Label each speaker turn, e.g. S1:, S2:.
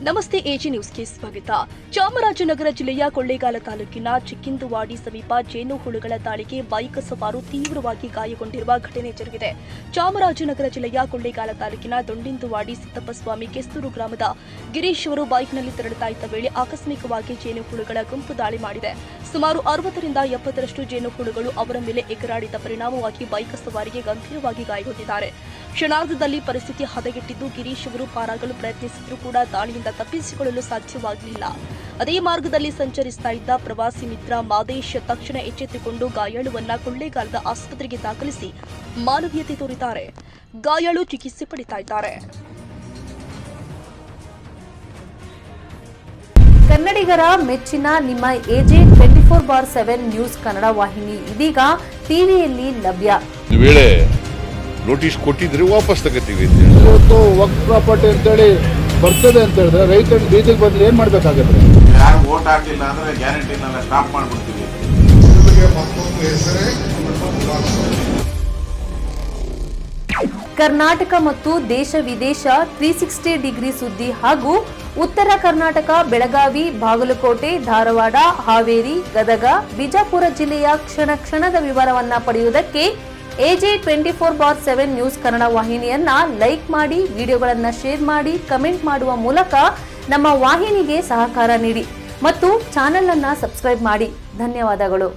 S1: ನಮಸ್ತೆ ಎಜಿ ನ್ಯೂಸ್ಗೆ ಸ್ವಾಗತ. ಚಾಮರಾಜನಗರ ಜಿಲ್ಲೆಯ ಕೊಳ್ಳೇಗಾಲ ತಾಲೂಕಿನ ಚಿಕ್ಕಿಂದುವಾಡಿ ಸಮೀಪ ಜೇನುಹುಳುಗಳ ದಾಳಿಗೆ ಬೈಕ್ ಸವಾರು ತೀವ್ರವಾಗಿ ಗಾಯಗೊಂಡಿರುವ ಘಟನೆ ಜರುಗಿದೆ. ಚಾಮರಾಜನಗರ ಜಿಲ್ಲೆಯ ಕೊಳ್ಳೇಗಾಲ ತಾಲೂಕಿನ ದೊಂಡಿಂದುವಾಡಿ ಸಿದ್ದಪ್ಪಸ್ವಾಮಿ ಕೆಸ್ತೂರು ಗ್ರಾಮದ ಗಿರೀಶ್ ಅವರು ಬೈಕ್ನಲ್ಲಿ ತೆರಳುತ್ತಾ ಇದ್ದ ವೇಳೆ ಆಕಸ್ಮಿಕವಾಗಿ ಜೇನುಹುಳುಗಳ ಗುಂಪು ದಾಳಿ ಮಾಡಿದೆ. ಸುಮಾರು 60ರಿಂದ 70ರಷ್ಟು ಜೇನುಹುಳುಗಳು ಅವರ ಮೇಲೆ ಎಗರಾಡಿದ ಪರಿಣಾಮವಾಗಿ ಬೈಕ್ ಸವಾರಿಗೆ ಗಂಭೀರವಾಗಿ ಗಾಯಗೊಂಡಿದ್ದಾರೆ. ಕ್ಷಣಾರ್ಧದಲ್ಲಿ ಪರಿಸ್ಥಿತಿ ಹದಗೆಟ್ಟಿದ್ದು ಗಿರೀಶ್ ಅವರು ಪಾರಾಗಲು ಪ್ರಯತ್ನಿಸಿದರೂ ಕೂಡ ದಾಳಿಯಿಂದ ತಪ್ಪಿಸಿಕೊಳ್ಳಲು ಸಾಧ್ಯವಾಗಲಿಲ್ಲ. ಅದೇ ಮಾರ್ಗದಲ್ಲಿ ಸಂಚರಿಸ್ತಾ ಇದ್ದ ಪ್ರವಾಸಿ ಮಿತ್ರ ಮಾದೇಶ್ ತಕ್ಷಣ ಎಚ್ಚೆತ್ತುಕೊಂಡು ಗಾಯಾಳುವನ್ನ ಕೊಳ್ಳೇಗಾಲದ ಆಸ್ಪತ್ರೆಗೆ ದಾಖಲಿಸಿ ಮಾನವೀಯತೆ ತೋರಿದ್ದಾರೆ. ಗಾಯಾಳು ಚಿಕಿತ್ಸೆ ಪಡಿತಾ ಇದ್ದಾರೆ.
S2: ಕನ್ನಡಿಗರ ಮೆಚ್ಚಿನ ನಿಮ್ಮ ಎಜೆ 24/7 ನ್ಯೂಸ್ ಕನ್ನಡ ವಾಹಿನಿ ಇದೀಗ ಟಿವಿಯಲ್ಲಿ ಲಭ್ಯ.
S3: ನೋಟಿಸ್ ಕೊಟ್ಟಿದ್ರೆ ವಾಪಸ್ ತಗೋತೀವಿ.
S4: ಇವತ್ತು ವಕ್ಫ್ ಪ್ರಾಪರ್ಟಿ ಅಂತೇಳಿ ಬರ್ತದೆ ಅಂತ ಹೇಳಿದ್ರೆ ರೈತರು ಬೀದಿಗೆ ಬಂದ್ರೆ ಏನ್ ಮಾಡ್ಬೇಕಾಗತ್ತೆ?
S5: ಯಾರು ವೋಟ್ ಹಾಕಿಲ್ಲ ಅಂದ್ರೆ ಗ್ಯಾರಂಟಿನೆಲ್ಲ ಸ್ಟಾಪ್ ಮಾಡ್ಬಿಡ್ತೀವಿ.
S2: ಕರ್ನಾಟಕ ಮತ್ತು ದೇಶ ವಿದೇಶ 360 ಡಿಗ್ರಿ ಸುದ್ದಿ ಹಾಗೂ ಉತ್ತರ ಕರ್ನಾಟಕ ಬೆಳಗಾವಿ, ಬಾಗಲಕೋಟೆ, ಧಾರವಾಡ, ಹಾವೇರಿ, ಗದಗ, ಬಿಜಾಪುರ ಜಿಲ್ಲೆಯ ಕ್ಷಣ ಕ್ಷಣದ ವಿವರವನ್ನ ಪಡೆಯುವುದಕ್ಕೆ ಎಜೆ 24/7 ನ್ಯೂಸ್ ಕನ್ನಡ ವಾಹಿನಿಯನ್ನ ಲೈಕ್ ಮಾಡಿ, ವಿಡಿಯೋಗಳನ್ನ ಶೇರ್ ಮಾಡಿ, ಕಮೆಂಟ್ ಮಾಡುವ ಮೂಲಕ ನಮ್ಮ ವಾಹಿನಿಗೆ ಸಹಕಾರ ನೀಡಿ ಮತ್ತು ಚಾನೆಲ್ ಅನ್ನ ಸಬ್ಸ್ಕ್ರೈಬ್ ಮಾಡಿ. ಧನ್ಯವಾದಗಳು.